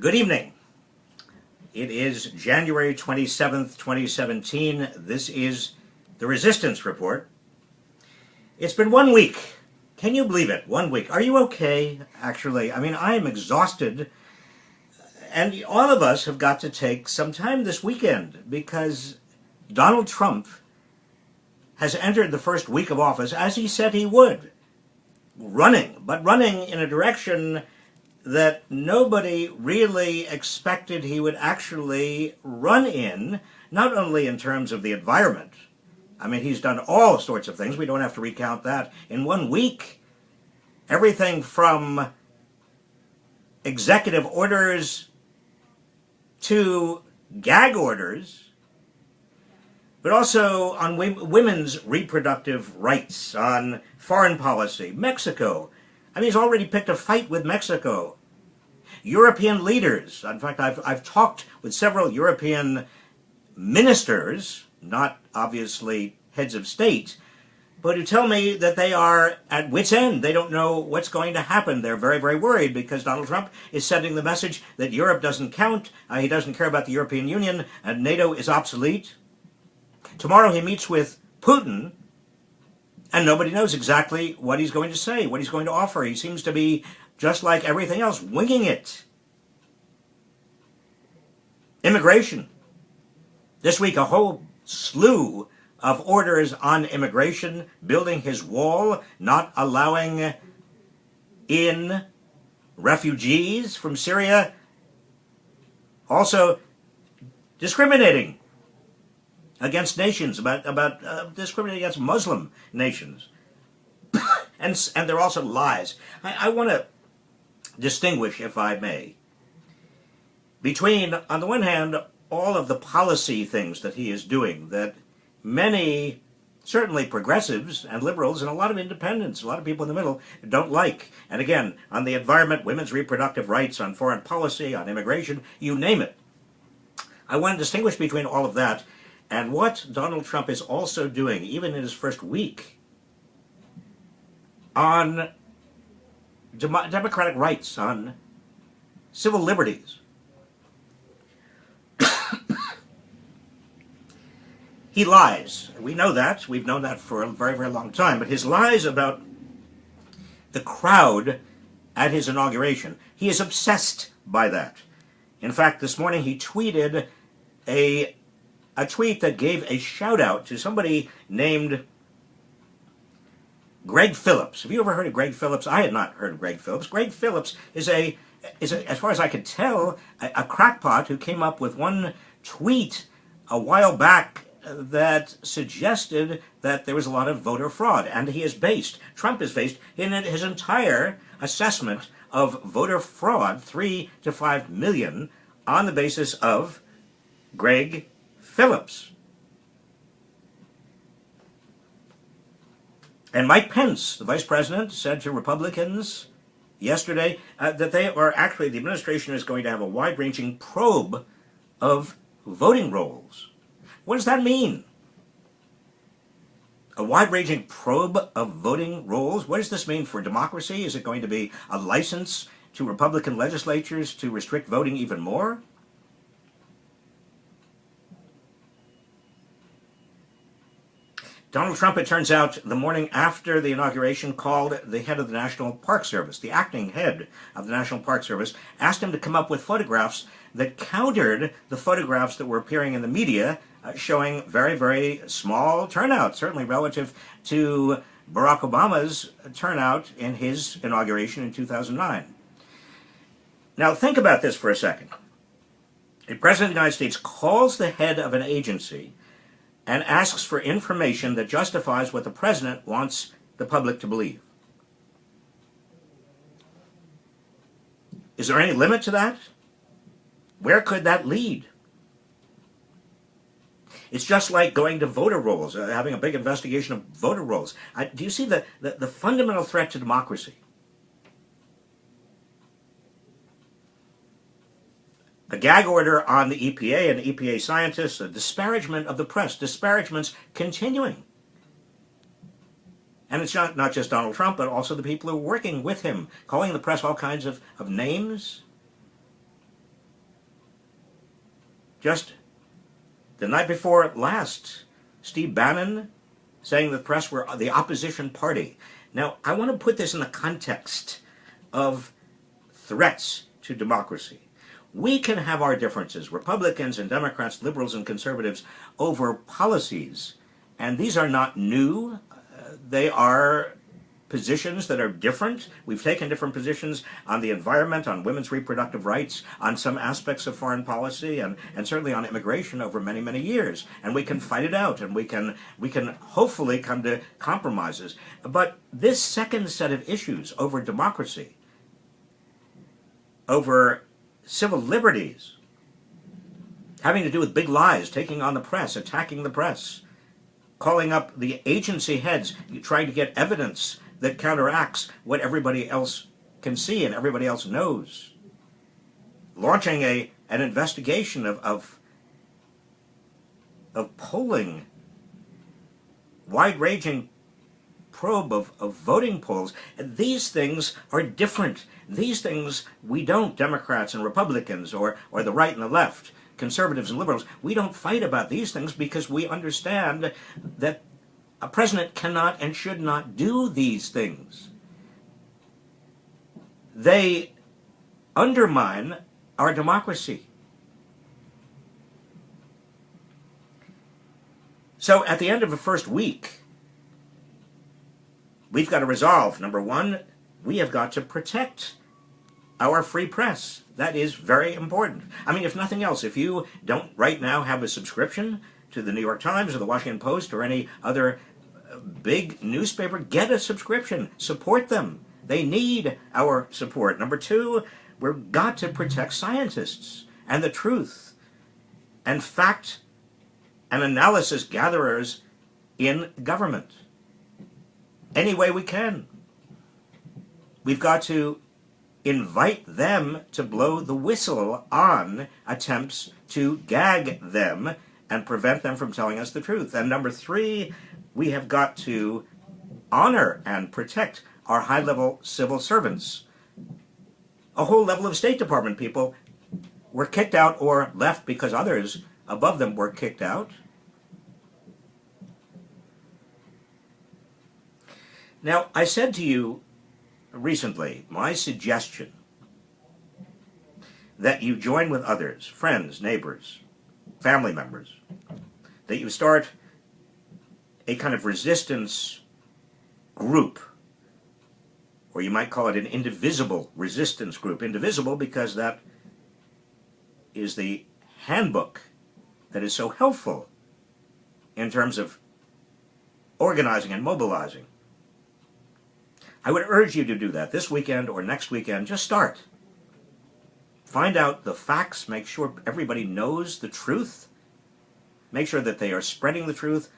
Good evening. It is January 27th, 2017. This is the Resistance Report. It's been 1 week. Can you believe it? 1 week. Are you okay, actually? I mean, I am exhausted. And all of us have got to take some time this weekend because Donald Trump has entered the first week of office, as he said he would, but running in a direction that nobody really expected he would actually run in, not only in terms of the environment. I mean, he's done all sorts of things. We don't have to recount that. In 1 week, everything from executive orders to gag orders, but also on women's reproductive rights, on foreign policy, Mexico. I mean, he's already picked a fight with Mexico. European leaders. In fact, I've talked with several European ministers, not obviously heads of state, but who tell me that they are at wit's end. They don't know what's going to happen. They're very, very worried because Donald Trump is sending the message that Europe doesn't count, he doesn't care about the European Union, and NATO is obsolete. Tomorrow he meets with Putin, and nobody knows exactly what he's going to say, what he's going to offer. He seems to be, just like everything else, winging it. Immigration. This week, a whole slew of orders on immigration, building his wall, not allowing in refugees from Syria, also discriminating against nations, about discriminating against Muslim nations. and there are also lies. I want to distinguish, if I may, between, on the one hand, all of the policy things that he is doing that many, certainly progressives and liberals and a lot of independents, a lot of people in the middle, don't like. And again, on the environment, women's reproductive rights, on foreign policy, on immigration, you name it. I want to distinguish between all of that and what Donald Trump is also doing, even in his first week, on democratic rights, on civil liberties. He lies. We know that. We've known that for a very, very long time. But his lies about the crowd at his inauguration, he is obsessed by that. In fact, this morning he tweeted a tweet that gave a shout-out to somebody named Greg Phillips. Have you ever heard of Greg Phillips? I had not heard of Greg Phillips. Greg Phillips is as far as I could tell, a crackpot who came up with one tweet a while back that suggested that there was a lot of voter fraud. And Trump is based in his entire assessment of voter fraud, 3 to 5 million, on the basis of Greg Phillips. And Mike Pence, the vice president, said to Republicans yesterday that the administration is going to have a wide-ranging probe of voting rolls. What does that mean? A wide-ranging probe of voting rolls? What does this mean for democracy? Is it going to be a license to Republican legislatures to restrict voting even more? Donald Trump, it turns out, the morning after the inauguration, called the head of the National Park Service, the acting head of the National Park Service, asked him to come up with photographs that countered the photographs that were appearing in the media showing very, very small turnout, certainly relative to Barack Obama's turnout in his inauguration in 2009. Now, think about this for a second. The President of the United States calls the head of an agency and asks for information that justifies what the president wants the public to believe. Is there any limit to that? Where could that lead? It's just like going to voter rolls, having a big investigation of voter rolls. Do you see the fundamental threat to democracy? A gag order on the EPA and EPA scientists, a disparagement of the press, disparagements continuing. And it's not just Donald Trump, but also the people who are working with him, calling the press all kinds of names. Just the night before last, Steve Bannon saying the press were the opposition party. Now, I want to put this in the context of threats to democracy. We can have our differences, Republicans and Democrats, liberals and conservatives, over policies. And these are not new. They are positions that are different. We've taken different positions on the environment, on women's reproductive rights, on some aspects of foreign policy, and certainly on immigration over many, many years. And we can fight it out, and we can hopefully come to compromises. But this second set of issues over democracy, over civil liberties, having to do with big lies, taking on the press, attacking the press, calling up the agency heads, trying to get evidence that counteracts what everybody else can see and everybody else knows, launching an investigation of polling, wide-ranging probe of voting polls. And these things are different. These things we don't, Democrats and Republicans, or the right and the left, conservatives and liberals, we don't fight about these things because we understand that a president cannot and should not do these things. They undermine our democracy. So at the end of the first week, we've got to resolve, number one, we have got to protect our free press. That is very important. I mean, if nothing else, if you don't right now have a subscription to the New York Times or the Washington Post or any other big newspaper, get a subscription. Support them. They need our support. Number two, we've got to protect scientists and the truth and fact and analysis gatherers in government. Any way we can. We've got to invite them to blow the whistle on attempts to gag them and prevent them from telling us the truth. And number three, we have got to honor and protect our high-level civil servants. A whole level of State Department people were kicked out or left because others above them were kicked out. Now, I said to you recently, my suggestion that you join with others, friends, neighbors, family members, that you start a kind of resistance group, or you might call it an indivisible resistance group. Indivisible because that is the handbook that is so helpful in terms of organizing and mobilizing. I would urge you to do that this weekend or next weekend. Just start. Find out the facts. Make sure everybody knows the truth. Make sure that they are spreading the truth.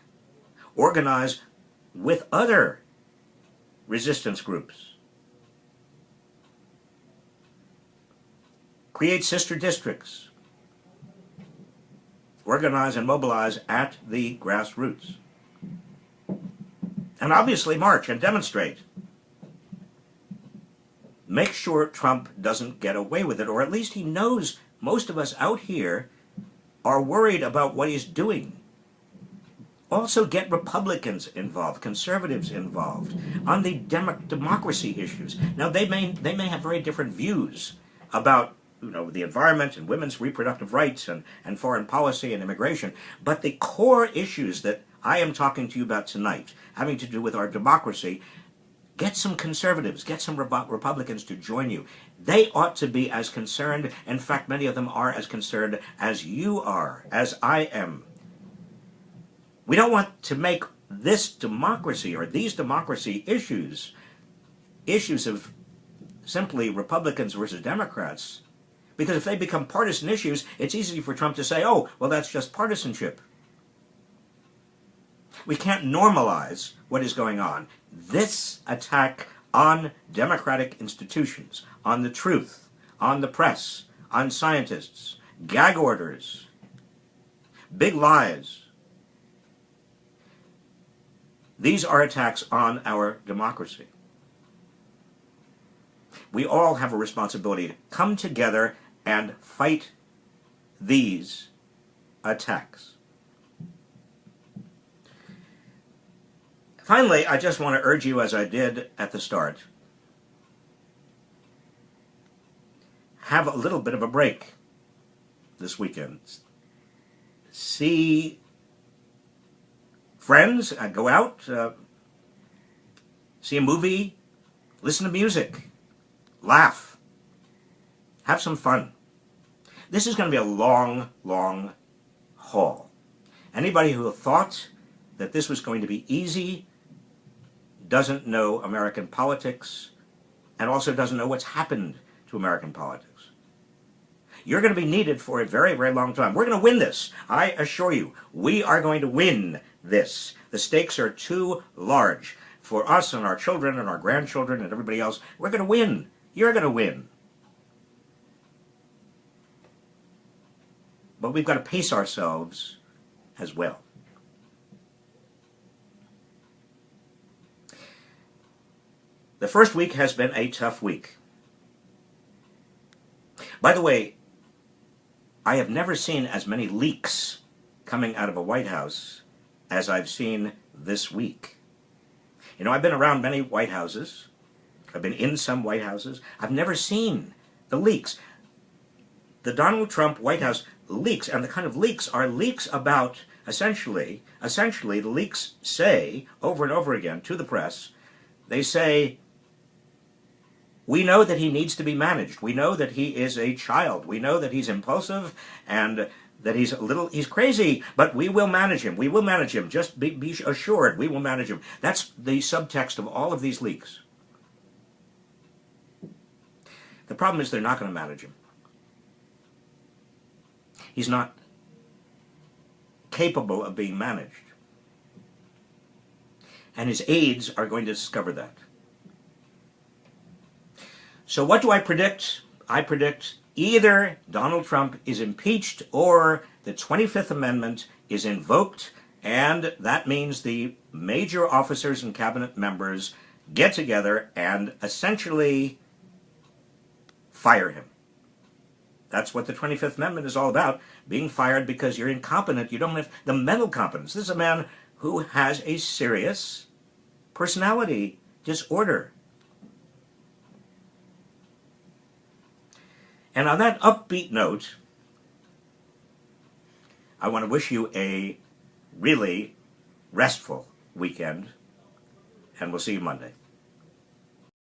Organize with other resistance groups. Create sister districts. Organize and mobilize at the grassroots. And obviously march and demonstrate. Make sure Trump doesn't get away with it, or at least he knows most of us out here are worried about what he's doing. Also get Republicans involved, conservatives involved on the democracy issues. Now they may have very different views about the environment and women's reproductive rights and foreign policy and immigration, but the core issues that I am talking to you about tonight, having to do with our democracy, get some conservatives, get some Republicans to join you. They ought to be as concerned, in fact many of them are as concerned as you are, as I am. We don't want to make this democracy or these democracy issues of simply Republicans versus Democrats, because if they become partisan issues, it's easy for Trump to say, oh, well, that's just partisanship. We can't normalize what is going on. This attack on democratic institutions, on the truth, on the press, on scientists, gag orders, big lies, these are attacks on our democracy. We all have a responsibility to come together and fight these attacks. Finally, I just want to urge you, as I did at the start, have a little bit of a break this weekend. See friends, go out, see a movie, listen to music, laugh, have some fun. This is going to be a long, long haul. Anybody who thought that this was going to be easy doesn't know American politics and also doesn't know what's happened to American politics. You're going to be needed for a very, very long time. We're going to win this. I assure you, we are going to win this. The stakes are too large for us and our children and our grandchildren and everybody else. We're going to win. You're going to win. But we've got to pace ourselves as well. The first week has been a tough week. By the way, I have never seen as many leaks coming out of a White House as I've seen this week. You know, I've been around many White Houses. I've been in some White Houses. I've never seen the leaks. The Donald Trump White House leaks, and the kind of leaks are leaks about, essentially, the leaks say, over and over again to the press, they say, we know that he needs to be managed. We know that he is a child. We know that he's impulsive and that he's crazy, but we will manage him. We will manage him. Just be assured, we will manage him. That's the subtext of all of these leaks. The problem is they're not going to manage him. He's not capable of being managed. And his aides are going to discover that. So what do I predict? I predict either Donald Trump is impeached or the 25th Amendment is invoked, and that means the major officers and cabinet members get together and essentially fire him. That's what the 25th Amendment is all about, being fired because you're incompetent. You don't have the mental competence. This is a man who has a serious personality disorder. And on that upbeat note, I want to wish you a really restful weekend, and we'll see you Monday.